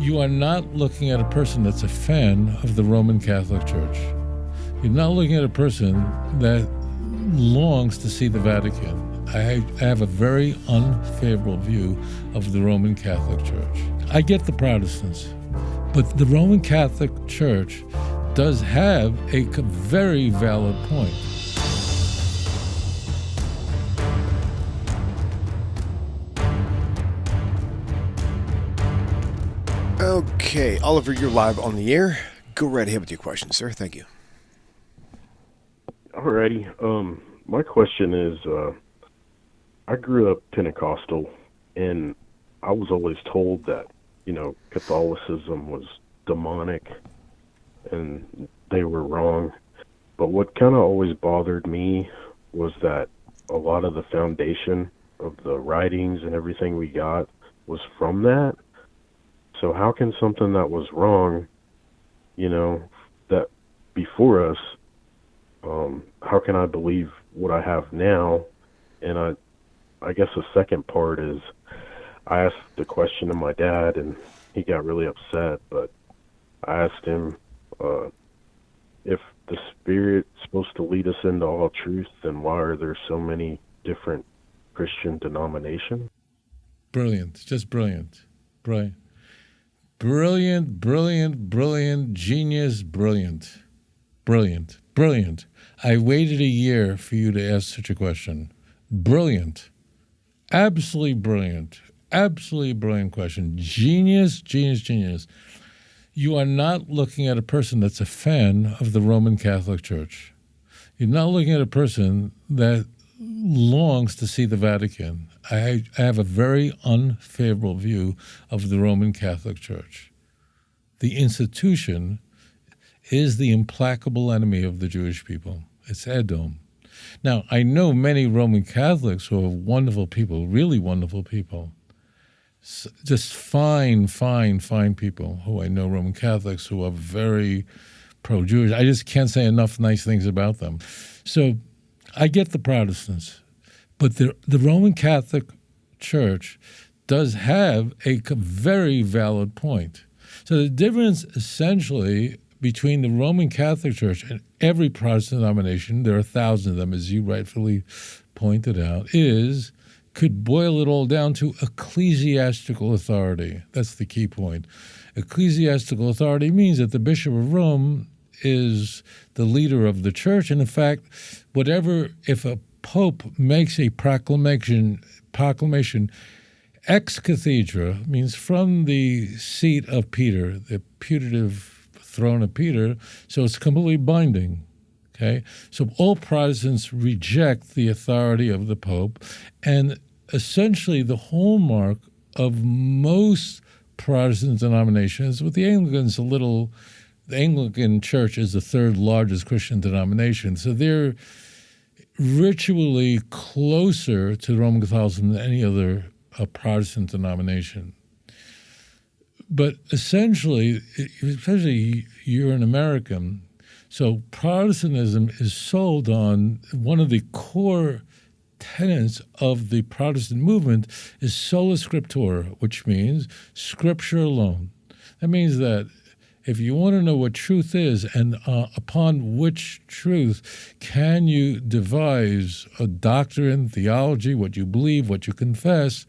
You are not looking at a person that's a fan of the Roman Catholic Church. You're not looking at a person that longs to see the Vatican. I have a very unfavorable view of the Roman Catholic Church. I get the Protestants, but the Roman Catholic Church does have a very valid point. Okay, Oliver, you're live on the air. Go right ahead with your question, sir. Thank you. Alrighty. My question is, I grew up Pentecostal, and I was always told that, Catholicism was demonic, and they were wrong. But what kind of always bothered me was that a lot of the foundation of the writings and everything we got was from that. So how can something that was wrong, that before us, how can I believe what I have now? And I guess the second part is, I asked the question to my dad, and he got really upset, but I asked him, if the Spirit's supposed to lead us into all truth, then why are there so many different Christian denominations? Brilliant, just brilliant, brilliant. Brilliant, brilliant, brilliant, genius, brilliant, brilliant, brilliant. I waited a year for you to ask such a question. Brilliant, absolutely brilliant question. Genius, genius, genius. You are not looking at a person that's a fan of the Roman Catholic Church. You're not looking at a person that longs to see the Vatican. I have a very unfavorable view of the Roman Catholic Church. The institution is the implacable enemy of the Jewish people. It's Edom. Now, I know many Roman Catholics who are wonderful people, really wonderful people. Just fine people who I know, Roman Catholics who are very pro-Jewish. I just can't say enough nice things about them. So I get the Protestants, but the Roman Catholic Church does have a very valid point. So the difference essentially between the Roman Catholic Church and every Protestant denomination, there are thousands of them, as you rightfully pointed out, could boil it all down to ecclesiastical authority. That's the key point. Ecclesiastical authority means that the Bishop of Rome is the leader of the church, and in fact, if a pope makes a proclamation ex cathedra, means from the seat of Peter, the putative throne of Peter, so it's completely binding. Okay, so all Protestants reject the authority of the Pope, and essentially the hallmark of most Protestant denominations, with the Anglicans the Anglican Church is the third largest Christian denomination, so they're ritually closer to Roman Catholicism than any other Protestant denomination. But essentially, especially you're an American, so Protestantism is sold on one of the core tenets of the Protestant movement is Sola Scriptura, which means Scripture alone. That means that if you want to know what truth is and upon which truth can you devise a doctrine, theology, what you believe, what you confess,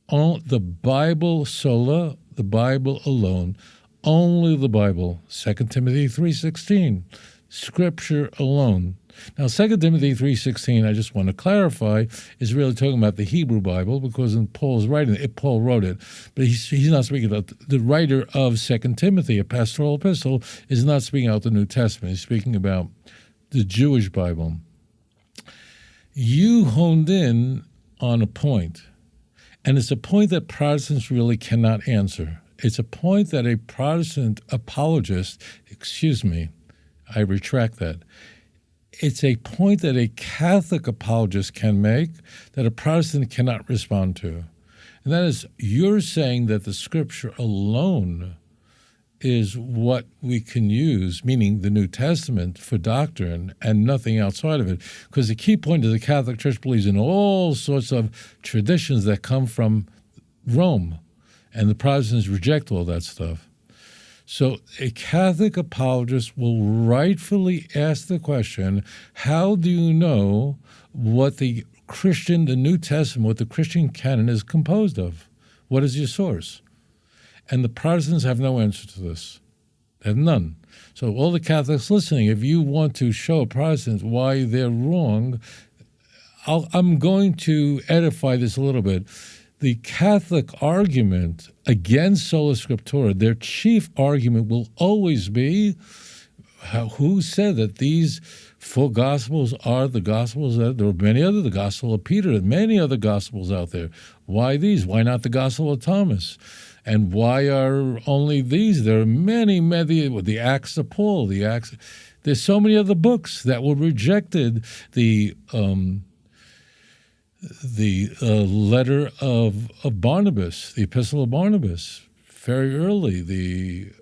on the Bible sola, the Bible alone, only the Bible, 2 Timothy 3:16, Scripture alone. Now, 2 Timothy 3:16, I just want to clarify, is really talking about the Hebrew Bible, because in Paul's writing, Paul wrote it, but he's not speaking about the writer of 2 Timothy, a pastoral epistle, is not speaking out the New Testament. He's speaking about the Jewish Bible. You honed in on a point, and it's a point that Protestants really cannot answer. It's a point that a Protestant apologist, I retract that. It's a point that a Catholic apologist can make that a Protestant cannot respond to. And that is, you're saying that the Scripture alone is what we can use, meaning the New Testament, for doctrine and nothing outside of it. Because the key point is the Catholic Church believes in all sorts of traditions that come from Rome. And the Protestants reject all that stuff. So a Catholic apologist will rightfully ask the question, how do you know what the New Testament, what the Christian canon is composed of? What is your source? And the Protestants have no answer to this. They have none. So all the Catholics listening, if you want to show Protestants why they're wrong, I'm going to edify this a little bit. The Catholic argument against Sola Scriptura, their chief argument will always be, who said that these four Gospels are the Gospels? There are many other, the Gospel of Peter, and many other Gospels out there. Why these? Why not the Gospel of Thomas? And why are only these? There are many, the Acts of Paul, there's so many other books that were rejected. The letter of Barnabas, the Epistle of Barnabas, very early. The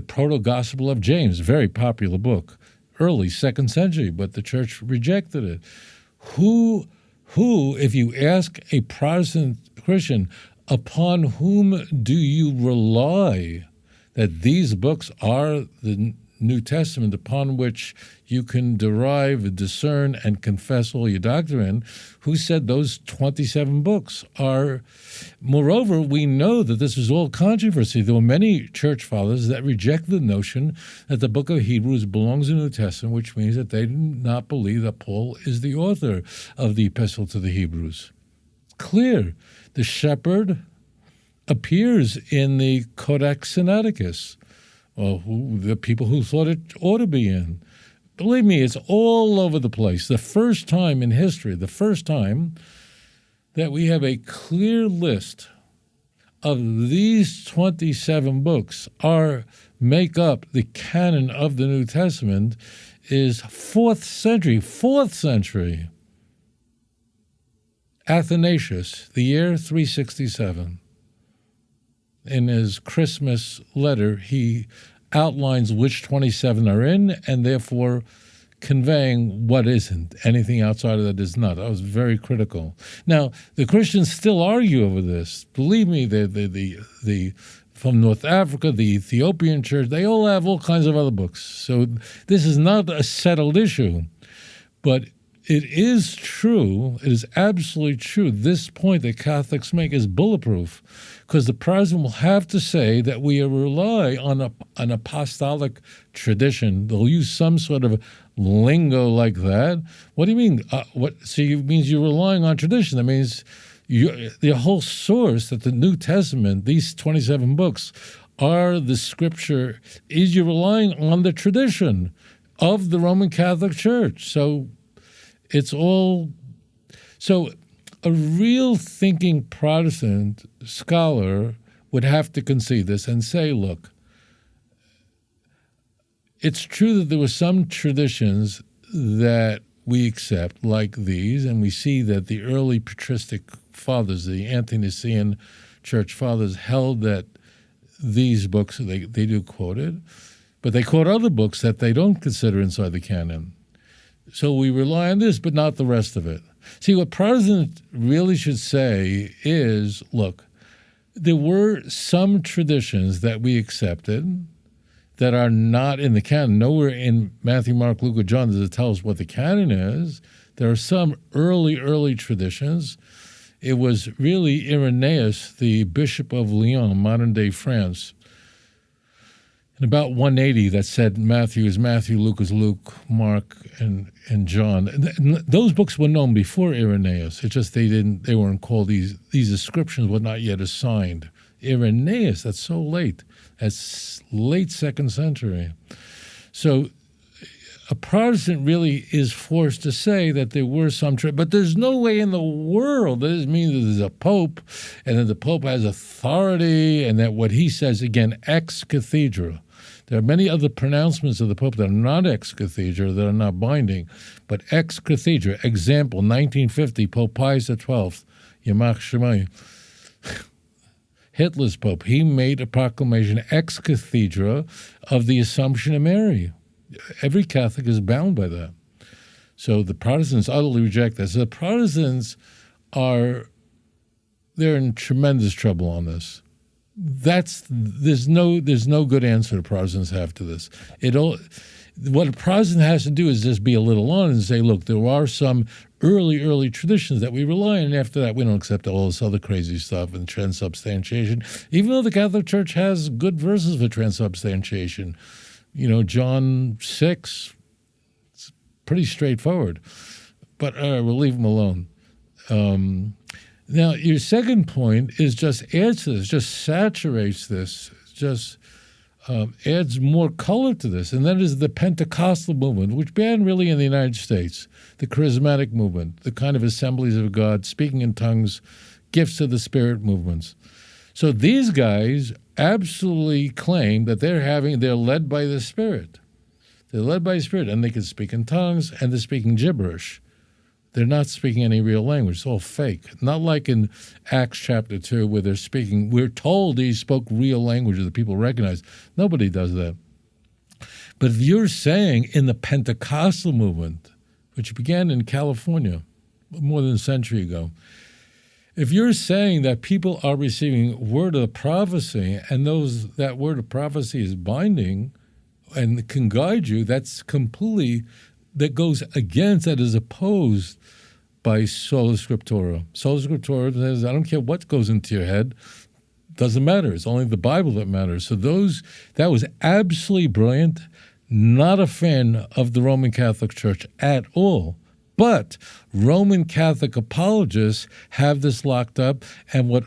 Proto-Gospel of James, very popular book, early 2nd century, but the church rejected it. Who, if you ask a Protestant Christian, upon whom do you rely that these books are the New Testament upon which you can derive, discern, and confess all your doctrine? Who said those 27 books are? Moreover, we know that this is all controversy. There were many church fathers that reject the notion that the book of Hebrews belongs in the New Testament, which means that they do not believe that Paul is the author of the Epistle to the Hebrews. Clear. The shepherd appears in the Codex Sinaiticus, or the people who thought it ought to be in. Believe me, it's all over the place. The first time in history, that we have a clear list of these 27 books make up the canon of the New Testament is 4th century. Athanasius, the year 367. In his Christmas letter, he outlines which 27 are in, and therefore conveying what isn't. Anything outside of that is not. That was very critical. Now, the Christians still argue over this. Believe me, the from North Africa, the Ethiopian church, they all have all kinds of other books. So this is not a settled issue. But it is true, it is absolutely true, this point that Catholics make is bulletproof, because the Protestant will have to say that we rely on an apostolic tradition. They'll use some sort of lingo like that. What do you mean? So it means you're relying on tradition. That means the whole source that the New Testament, these 27 books, are the Scripture, is you're relying on the tradition of the Roman Catholic Church. So it's all, so a real thinking Protestant scholar would have to concede this and say, look, it's true that there were some traditions that we accept like these, and we see that the early patristic fathers, the ante-Nicene church fathers, held that these books, they do quote it, but they quote other books that they don't consider inside the canon. So we rely on this, but not the rest of it. See, what Protestants really should say is, look, there were some traditions that we accepted that are not in the canon. Nowhere in Matthew, Mark, Luke, or John does it tell us what the canon is. There are some early traditions. It was really Irenaeus, the Bishop of Lyon, modern-day France, in about 180, that said Matthew is Matthew, Luke is Luke, Mark, and John. And those books were known before Irenaeus. It's just they weren't called, these inscriptions were not yet assigned. Irenaeus, that's so late. That's late 2nd century. So a Protestant really is forced to say that there were some, but there's no way in the world that this means that there's a pope and that the pope has authority and that what he says, again, ex cathedra. There are many other pronouncements of the pope that are not ex cathedra, that are not binding, but ex cathedra. Example, 1950, Pope Pius XII, Yamach Shemai. Hitler's pope, he made a proclamation ex cathedra of the Assumption of Mary. Every Catholic is bound by that. So the Protestants utterly reject that. So the Protestants they're in tremendous trouble on this. there's no good answer the Protestants have to this. What a Protestant has to do is just be a little honest and say, look, there are some early traditions that we rely on, and after that we don't accept all this other crazy stuff and transubstantiation, even though the Catholic Church has good verses for transubstantiation. John 6, it's pretty straightforward. But we'll leave them alone. Now, your second point is just adds to this, just saturates this, just adds more color to this, and that is the Pentecostal movement, which began really in the United States, the charismatic movement, the kind of assemblies of God, speaking in tongues, gifts of the Spirit movements. So these guys absolutely claim that they're led by the Spirit. They're led by the Spirit, and they can speak in tongues, and they're speaking gibberish. They're not speaking any real language. It's all fake. Not like in Acts chapter 2 where they're speaking. We're told he spoke real language that people recognize. Nobody does that. But if you're saying in the Pentecostal movement, which began in California more than a century ago, if you're saying that people are receiving word of prophecy and that word of prophecy is binding and can guide you, that's completely... that goes against, that is opposed by Sola Scriptura. Sola Scriptura says, I don't care what goes into your head, doesn't matter. It's only the Bible that matters. So that was absolutely brilliant. Not a fan of the Roman Catholic Church at all. But Roman Catholic apologists have this locked up, and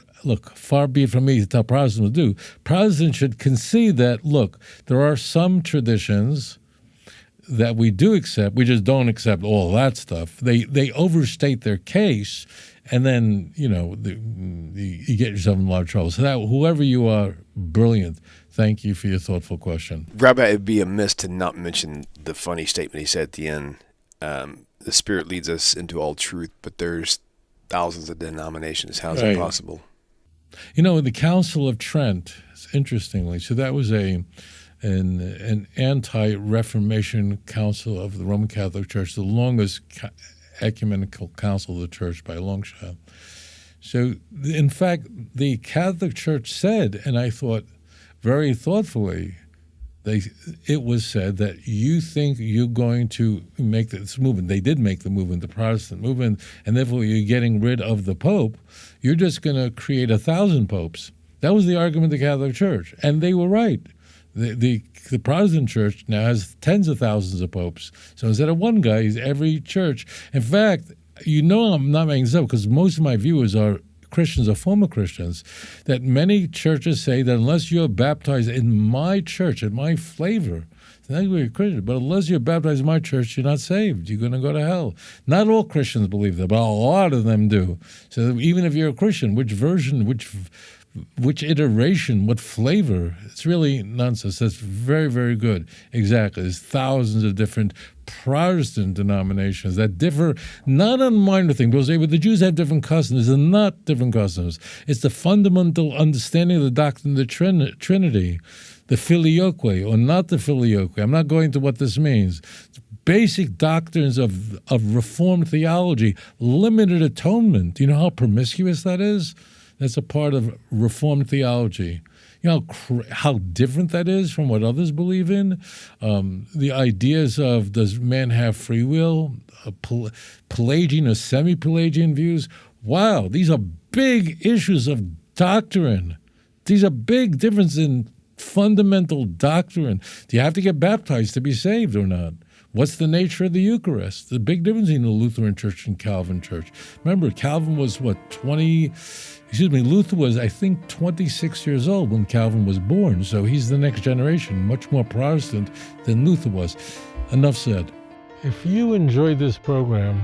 far be it from me to tell Protestants to do. Protestants should concede that, look, there are some traditions that we do accept, we just don't accept all that stuff. They overstate their case, and then, you get yourself in a lot of trouble. So that, whoever you are, brilliant. Thank you for your thoughtful question. Rabbi, it'd be amiss to not mention the funny statement he said at the end. The Spirit leads us into all truth, but there's thousands of denominations. How is that possible? The Council of Trent, interestingly, so that was an anti-Reformation council of the Roman Catholic Church, the longest ecumenical council of the church by a long shot. So, in fact, the Catholic Church said, and I thought very thoughtfully, it was said that you think you're going to make this movement. They did make the movement, the Protestant movement, and therefore you're getting rid of the Pope. You're just going to create 1,000 popes. That was the argument of the Catholic Church, and they were right. The Protestant church now has tens of thousands of popes. So instead of one guy, he's every church. In fact, I'm not making this up because most of my viewers are Christians or former Christians, that many churches say that unless you're baptized in my church, in my flavor, then you're a Christian. But unless you're baptized in my church, you're not saved. You're going to go to hell. Not all Christians believe that, but a lot of them do. So even if you're a Christian, which version, which iteration, what flavor, it's really nonsense. That's very, very good. Exactly. There's thousands of different Protestant denominations that differ not on minor things. People say, but the Jews have different customs. They're not different customs. It's the fundamental understanding of the doctrine of the Trinity, the filioque or not the filioque. I'm not going to what this means. Basic doctrines of Reformed theology, limited atonement. Do you know how promiscuous that is? That's a part of Reformed theology. You know how different that is from what others believe in? The ideas of does man have free will, Pelagian or semi-Pelagian views. Wow, these are big issues of doctrine. These are big differences in fundamental doctrine. Do you have to get baptized to be saved or not? What's the nature of the Eucharist? The big difference in the Lutheran Church and Calvin Church. Remember, Calvin was, Luther was, I think, 26 years old when Calvin was born. So he's the next generation, much more Protestant than Luther was. Enough said. If you enjoyed this program,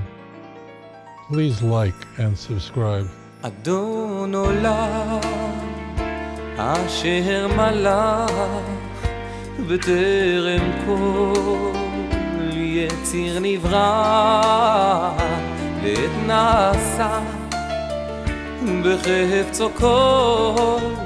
please like and subscribe. אדון עולם אשר מלך בטרם כל יציר נברא ואת נעשה בחפצו כל